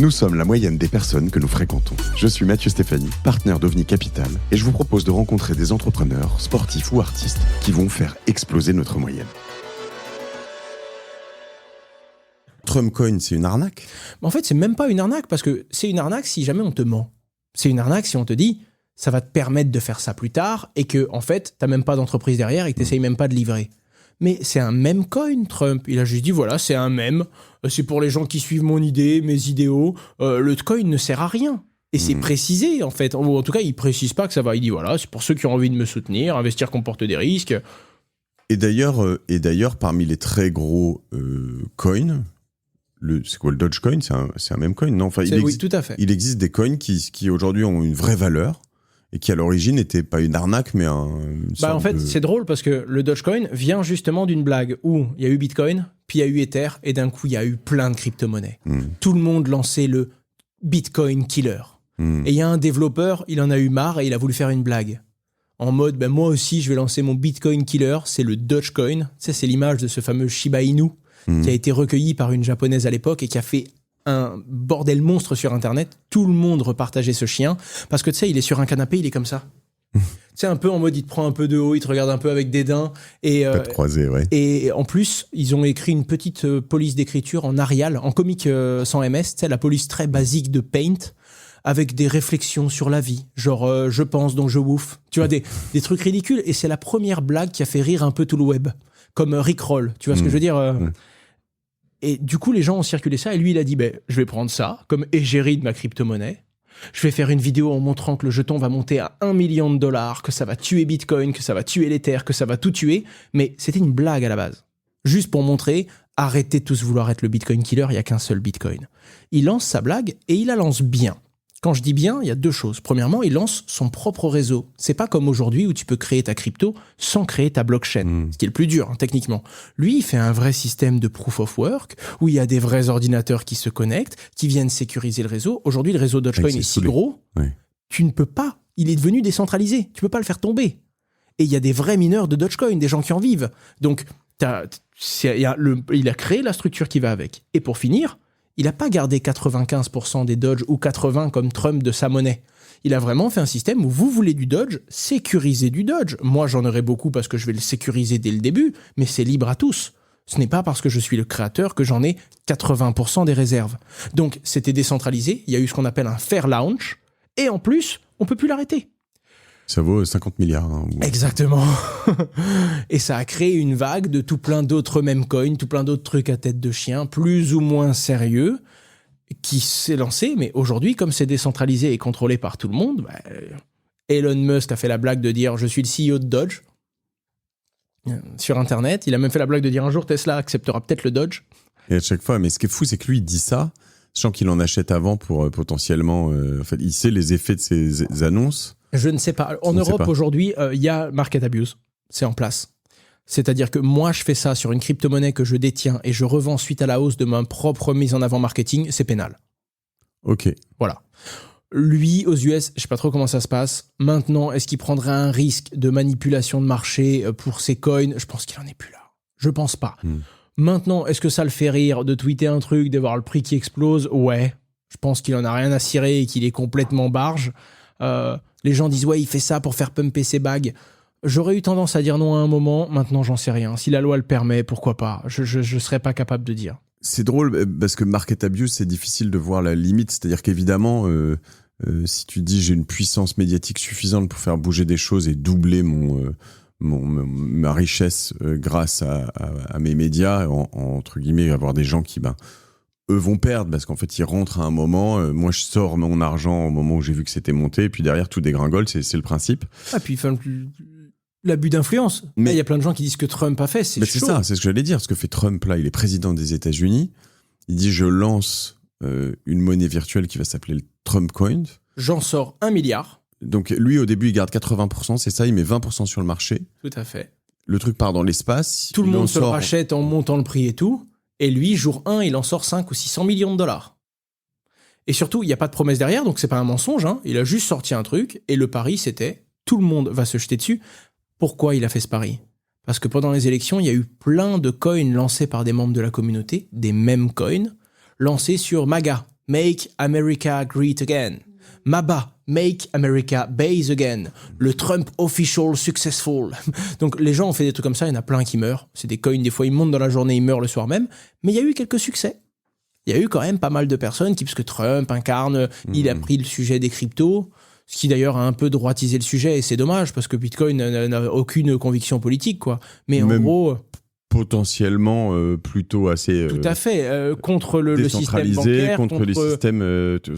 Nous sommes la moyenne des personnes que nous fréquentons. Je suis Mathieu Stéphanie, partenaire d'OVNI Capital, et je vous propose de rencontrer des entrepreneurs, sportifs ou artistes qui vont faire exploser notre moyenne. Trump Coin, c'est une arnaque ? En fait, c'est même pas une arnaque, parce que c'est une arnaque si jamais on te ment. C'est une arnaque si on te dit ça va te permettre de faire ça plus tard et que, en fait, t'as même pas d'entreprise derrière et que t'essayes même pas de livrer. Mais c'est un meme coin, Trump. Il a juste dit, voilà, c'est un meme. C'est pour les gens qui suivent mon idée, mes idéaux. Le coin ne sert à rien. Et c'est précisé, en fait. Ou en tout cas, il précise pas que ça va. Il dit, voilà, c'est pour ceux qui ont envie de me soutenir. Investir comporte des risques. Et d'ailleurs, parmi les très gros coins, c'est quoi le Dogecoin ? C'est un meme coin, non ? Enfin, oui, tout à fait. Il existe des coins qui aujourd'hui ont une vraie valeur et qui à l'origine n'étaient pas une arnaque, mais en fait, c'est drôle parce que le Dogecoin vient justement d'une blague où il y a eu Bitcoin, puis il y a eu Ether, et d'un coup, il y a eu plein de crypto-monnaies. Tout le monde lançait le Bitcoin killer. Et il y a un développeur, il en a eu marre et il a voulu faire une blague. En mode, moi aussi, je vais lancer mon Bitcoin killer, c'est le Dogecoin. Tu sais, c'est l'image de ce fameux Shiba Inu qui a été recueilli par une japonaise à l'époque et qui a fait un bordel monstre sur Internet. Tout le monde repartageait ce chien parce que tu sais, il est sur un canapé, il est comme ça. Tu sais, un peu en mode, il te prend un peu de haut, il te regarde un peu avec dédain. Tête croisée, ouais. Et en plus, ils ont écrit une petite police d'écriture en Arial, en comique sans MS, tu sais, la police très basique de Paint, avec des réflexions sur la vie, genre je pense donc je wouf. Tu vois, des trucs ridicules. Et c'est la première blague qui a fait rire un peu tout le web, comme Rickroll. Tu vois ce que je veux dire Et du coup, les gens ont circulé ça. Et lui, il a dit, je vais prendre ça comme égérie de ma crypto-monnaie. Je vais faire une vidéo en montrant que le jeton va monter à $1 million, que ça va tuer Bitcoin, que ça va tuer l'Ether, que ça va tout tuer. Mais c'était une blague à la base. Juste pour montrer, arrêtez de tous vouloir être le Bitcoin killer, il n'y a qu'un seul Bitcoin. Il lance sa blague et il la lance bien. Quand je dis bien, il y a deux choses. Premièrement, il lance son propre réseau. C'est pas comme aujourd'hui où tu peux créer ta crypto sans créer ta blockchain, ce qui est le plus dur, techniquement. Lui, il fait un vrai système de proof of work où il y a des vrais ordinateurs qui se connectent, qui viennent sécuriser le réseau. Aujourd'hui, le réseau Dogecoin est si gros, tu ne peux pas. Il est devenu décentralisé. Tu peux pas le faire tomber. Et il y a des vrais mineurs de Dogecoin, des gens qui en vivent. Donc, il a créé la structure qui va avec. Et pour finir, il n'a pas gardé 95% des Doge ou 80% comme Trump de sa monnaie. Il a vraiment fait un système où vous voulez du Doge, sécurisez du Doge. Moi, j'en aurai beaucoup parce que je vais le sécuriser dès le début, mais c'est libre à tous. Ce n'est pas parce que je suis le créateur que j'en ai 80% des réserves. Donc, c'était décentralisé. Il y a eu ce qu'on appelle un fair launch. Et en plus, on ne peut plus l'arrêter. Ça vaut 50 milliards. Exactement. Et ça a créé une vague de tout plein d'autres meme coins, tout plein d'autres trucs à tête de chien, plus ou moins sérieux, qui s'est lancé. Mais aujourd'hui, comme c'est décentralisé et contrôlé par tout le monde, Elon Musk a fait la blague de dire « Je suis le CEO de Dodge » sur Internet. Il a même fait la blague de dire « Un jour, Tesla acceptera peut-être le Dodge ». Et à chaque fois, mais ce qui est fou, c'est que lui, il dit ça, sachant qu'il en achète avant pour potentiellement... en fait, il sait les effets de ses annonces. Je ne sais pas. En Europe, aujourd'hui, il y a market abuse. C'est en place. C'est-à-dire que moi, je fais ça sur une crypto-monnaie que je détiens et je revends suite à la hausse de ma propre mise en avant marketing, c'est pénal. Ok. Voilà. Lui, aux US, je sais pas trop comment ça se passe. Maintenant, est-ce qu'il prendrait un risque de manipulation de marché pour ses coins ? Je pense qu'il en est plus là. Je pense pas. Maintenant, est-ce que ça le fait rire de tweeter un truc, de voir le prix qui explose ? Ouais. Je pense qu'il en a rien à cirer et qu'il est complètement barge. Les gens disent « Ouais, il fait ça pour faire pumper ses bagues ». J'aurais eu tendance à dire non à un moment. Maintenant, j'en sais rien. Si la loi le permet, pourquoi pas ? Je serais pas capable de dire. C'est drôle parce que market abuse, c'est difficile de voir la limite. C'est-à-dire qu'évidemment, si tu dis j'ai une puissance médiatique suffisante pour faire bouger des choses et doubler ma richesse grâce à mes médias, entre guillemets, avoir des gens qui... eux vont perdre parce qu'en fait ils rentrent à un moment, moi je sors mon argent au moment où j'ai vu que c'était monté et puis derrière tout dégringole, c'est le principe. Ah puis l'abus d'influence. Mais il y a plein de gens qui disent que Trump a fait, c'est chaud. C'est ça, c'est ce que j'allais dire, ce que fait Trump là, il est président des États-Unis, il dit je lance une monnaie virtuelle qui va s'appeler le Trump Coin. J'en sors 1 milliard. Donc lui au début il garde 80%, c'est ça, il met 20% sur le marché. Tout à fait. Le truc part dans l'espace. Tout le monde se le rachète en montant le prix et tout. Et lui, jour 1, il en sort 5 ou 600 millions de dollars. Et surtout, il n'y a pas de promesse derrière, donc c'est pas un mensonge. Il a juste sorti un truc, et le pari, c'était tout le monde va se jeter dessus. Pourquoi il a fait ce pari ? Parce que pendant les élections, il y a eu plein de coins lancés par des membres de la communauté, des meme coins, lancés sur MAGA. Make America Great Again. MABA, Make America Base Again. Le Trump Official Successful. Donc les gens ont fait des trucs comme ça, il y en a plein qui meurent. C'est des coins, des fois ils montent dans la journée, ils meurent le soir même. Mais il y a eu quelques succès. Il y a eu quand même pas mal de personnes parce que Trump incarne, il a pris le sujet des cryptos, ce qui d'ailleurs a un peu droitisé le sujet, et c'est dommage parce que Bitcoin n'a aucune conviction politique, quoi. Mais en gros... potentiellement plutôt assez tout à fait contre le système bancaire, contre les systèmes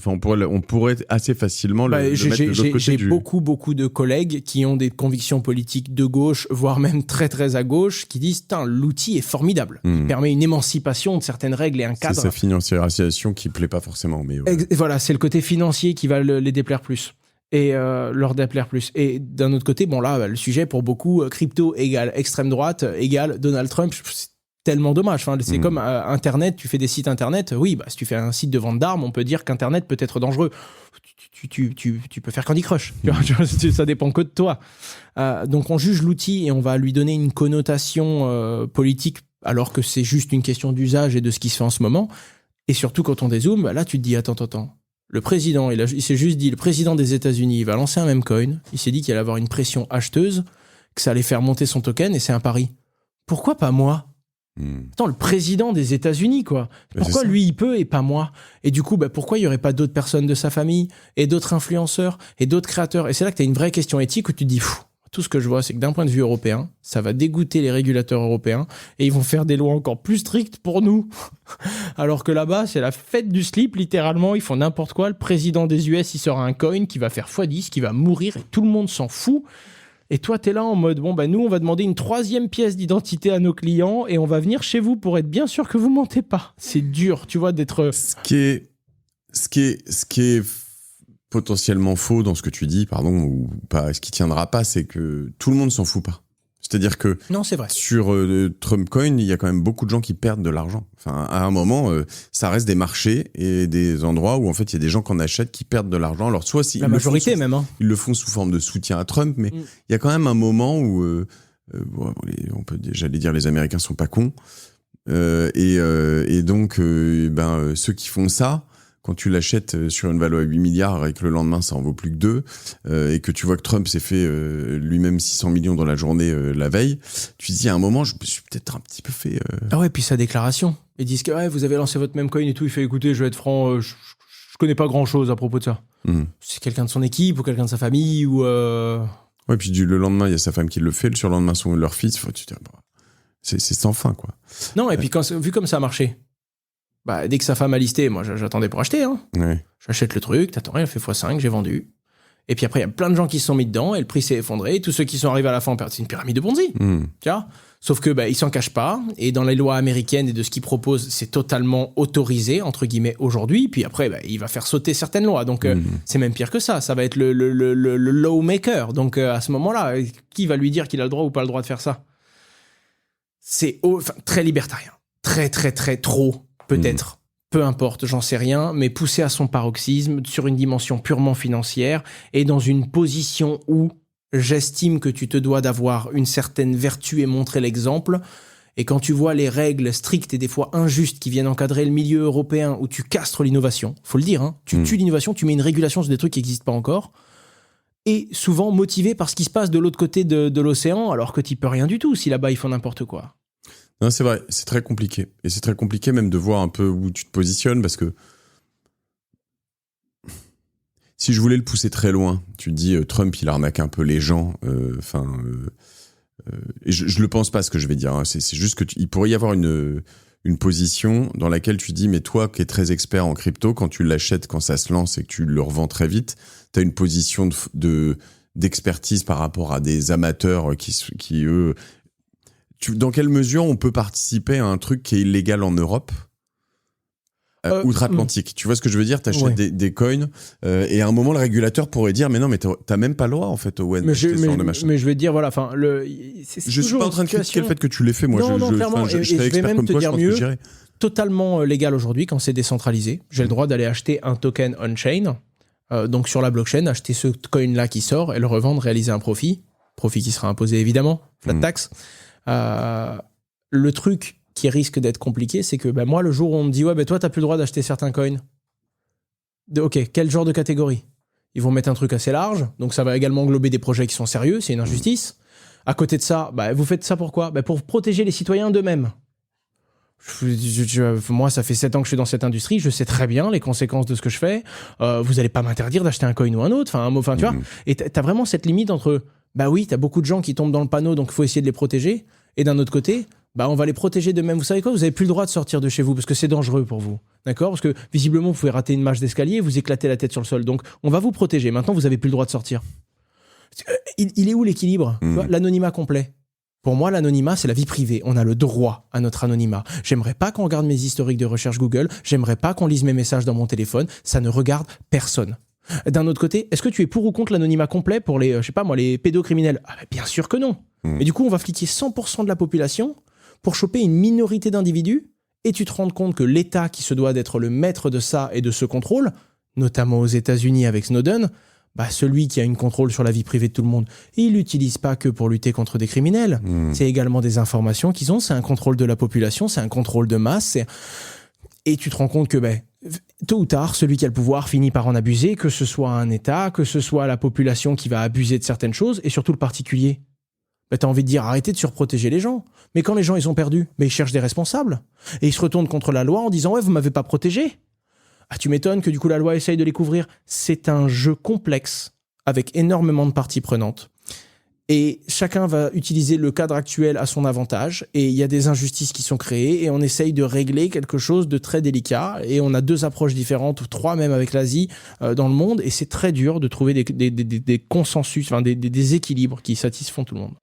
on pourrait assez facilement le mettre de l'autre côté. J'ai beaucoup de collègues qui ont des convictions politiques de gauche, voire même très très à gauche, qui disent l'outil est formidable, il permet une émancipation de certaines règles et un cadre. C'est sa financiarisation qui plaît pas forcément, mais voilà, c'est le côté financier qui va les déplaire plus et leur déplaire plus. Et d'un autre côté, bon là, le sujet pour beaucoup, crypto égale extrême droite égale Donald Trump, c'est tellement dommage. Enfin, c'est comme Internet, tu fais des sites Internet, oui, bah, si tu fais un site de vente d'armes, on peut dire qu'Internet peut être dangereux. Tu peux faire Candy Crush, ça dépend que de toi. Donc on juge l'outil et on va lui donner une connotation politique, alors que c'est juste une question d'usage et de ce qui se fait en ce moment. Et surtout quand on dézoome, là tu te dis, attends. Le président, il s'est juste dit, le président des États-Unis, il va lancer un meme coin. Il s'est dit qu'il allait avoir une pression acheteuse, que ça allait faire monter son token, et c'est un pari. Pourquoi pas moi ? Attends, le président des États-Unis, quoi. Pourquoi lui, il peut et pas moi ? Et du coup, pourquoi il n'y aurait pas d'autres personnes de sa famille, et d'autres influenceurs, et d'autres créateurs ? Et c'est là que tu as une vraie question éthique où tu te dis, tout ce que je vois, c'est que d'un point de vue européen, ça va dégoûter les régulateurs européens et ils vont faire des lois encore plus strictes pour nous. Alors que là-bas, c'est la fête du slip, littéralement. Ils font n'importe quoi. Le président des US, il sort un coin qui va faire x10, qui va mourir et tout le monde s'en fout. Et toi, t'es là en mode, nous, on va demander une 3e pièce d'identité à nos clients et on va venir chez vous pour être bien sûr que vous mentez pas. C'est dur, tu vois, d'être... Ce qui est potentiellement faux dans ce que tu dis, ou pas, ce qui tiendra pas, c'est que tout le monde s'en fout pas. C'est-à-dire que non, c'est vrai. Sur Trump Coin, il y a quand même beaucoup de gens qui perdent de l'argent. Enfin, à un moment, ça reste des marchés et des endroits où en fait il y a des gens qui en achètent qui perdent de l'argent. Alors soit si la majorité même, ils le font sous forme de soutien à Trump, mais il y a quand même un moment où on peut j'allais dire les Américains sont pas cons et donc ceux qui font ça. Quand tu l'achètes sur une valeur à 8 milliards et que le lendemain ça en vaut plus que 2 et que tu vois que Trump s'est fait lui-même 600 millions dans la journée la veille, tu te dis à un moment je me suis peut-être un petit peu fait... Ah ouais, puis sa déclaration. Ils disent que vous avez lancé votre même coin et tout, il fait écoutez, je vais être franc, je connais pas grand-chose à propos de ça. C'est quelqu'un de son équipe ou quelqu'un de sa famille ou... Ouais, puis le lendemain il y a sa femme qui le fait, le surlendemain leur fils, tu te dis, c'est sans fin quoi. Non, et puis vu comme ça a marché, dès que sa femme a listé, moi j'attendais pour acheter. Ouais. J'achète le truc, t'attends, elle fait x5, j'ai vendu. Et puis après, il y a plein de gens qui se sont mis dedans et le prix s'est effondré. Et tous ceux qui sont arrivés à la fin ont perdu. C'est une pyramide de Ponzi. Tu vois ? Sauf que ils s'en cachent pas. Et dans les lois américaines et de ce qu'ils proposent, c'est totalement autorisé, entre guillemets, aujourd'hui. Puis après, il va faire sauter certaines lois. Donc c'est même pire que ça. Ça va être le lawmaker. Donc à ce moment-là, qui va lui dire qu'il a le droit ou pas le droit de faire ça ? C'est très libertarien. Très, très, très trop. Peut-être, peu importe, j'en sais rien, mais poussé à son paroxysme sur une dimension purement financière et dans une position où j'estime que tu te dois d'avoir une certaine vertu et montrer l'exemple. Et quand tu vois les règles strictes et des fois injustes qui viennent encadrer le milieu européen où tu castres l'innovation, faut le dire, tu tues l'innovation, tu mets une régulation sur des trucs qui n'existent pas encore, et souvent motivé par ce qui se passe de l'autre côté de l'océan, alors que tu peux rien du tout si là-bas ils font n'importe quoi. Non, c'est vrai, c'est très compliqué. Et c'est très compliqué même de voir un peu où tu te positionnes parce que si je voulais le pousser très loin, tu te dis Trump, il arnaque un peu les gens. Et je le pense pas ce que je vais dire. C'est juste que il pourrait y avoir une position dans laquelle tu dis, mais toi qui es très expert en crypto, quand tu l'achètes, quand ça se lance et que tu le revends très vite, tu as une position d'expertise par rapport à des amateurs qui eux... Dans quelle mesure on peut participer à un truc qui est illégal en Europe outre-Atlantique? Tu vois ce que je veux dire? T'achètes des coins et à un moment le régulateur pourrait dire mais non mais t'as même pas le droit en fait au mais je vais te dire voilà je suis pas en train de critiquer le fait que tu l'ais fait moi. Clairement, je vais même te dire mieux, totalement légal aujourd'hui quand c'est décentralisé. J'ai le droit d'aller acheter un token on-chain, donc sur la blockchain, acheter ce coin là qui sort et le revendre, réaliser un profit qui sera imposé évidemment, flat tax. Le truc qui risque d'être compliqué, c'est que moi, le jour où on me dit « Ouais, toi, t'as plus le droit d'acheter certains coins », Ok, quel genre de catégorie? Ils vont mettre un truc assez large, donc ça va également englober des projets qui sont sérieux, c'est une injustice. À côté de ça, vous faites ça pourquoi? Pour protéger les citoyens d'eux-mêmes. Moi, ça fait 7 ans que je suis dans cette industrie, je sais très bien les conséquences de ce que je fais. Vous n'allez pas m'interdire d'acheter un coin ou un autre, tu vois. Et t'as vraiment cette limite entre, oui, t'as beaucoup de gens qui tombent dans le panneau, donc il faut essayer de les protéger. Et d'un autre côté, on va les protéger d'eux-mêmes. Vous savez quoi? Vous n'avez plus le droit de sortir de chez vous parce que c'est dangereux pour vous. D'accord? Parce que visiblement, vous pouvez rater une marche d'escalier et vous éclater la tête sur le sol. Donc, on va vous protéger. Maintenant, vous n'avez plus le droit de sortir. Il est où l'équilibre? Tu vois, l'anonymat complet. Pour moi, l'anonymat, c'est la vie privée. On a le droit à notre anonymat. J'aimerais pas qu'on regarde mes historiques de recherche Google. J'aimerais pas qu'on lise mes messages dans mon téléphone. Ça ne regarde personne. D'un autre côté, est-ce que tu es pour ou contre l'anonymat complet pour les, les pédocriminels? Bien sûr que non. Mais du coup, on va fliquer 100% de la population pour choper une minorité d'individus et tu te rends compte que l'État, qui se doit d'être le maître de ça et de ce contrôle, notamment aux États-Unis avec Snowden, celui qui a une contrôle sur la vie privée de tout le monde, il l'utilise pas que pour lutter contre des criminels. C'est également des informations qu'ils ont, c'est un contrôle de la population, c'est un contrôle de masse. Et tu te rends compte que tôt ou tard, celui qui a le pouvoir finit par en abuser, que ce soit un État, que ce soit la population qui va abuser de certaines choses, et surtout le particulier. T'as envie de dire arrêtez de surprotéger les gens. Mais quand les gens ils sont perdus, ils cherchent des responsables. Et ils se retournent contre la loi en disant ouais, vous m'avez pas protégé. Tu m'étonnes que du coup la loi essaye de les couvrir. C'est un jeu complexe avec énormément de parties prenantes. Et chacun va utiliser le cadre actuel à son avantage. Et il y a des injustices qui sont créées et on essaye de régler quelque chose de très délicat. Et on a 2 approches différentes, ou 3 même avec l'Asie dans le monde. Et c'est très dur de trouver des consensus, des équilibres qui satisfont tout le monde.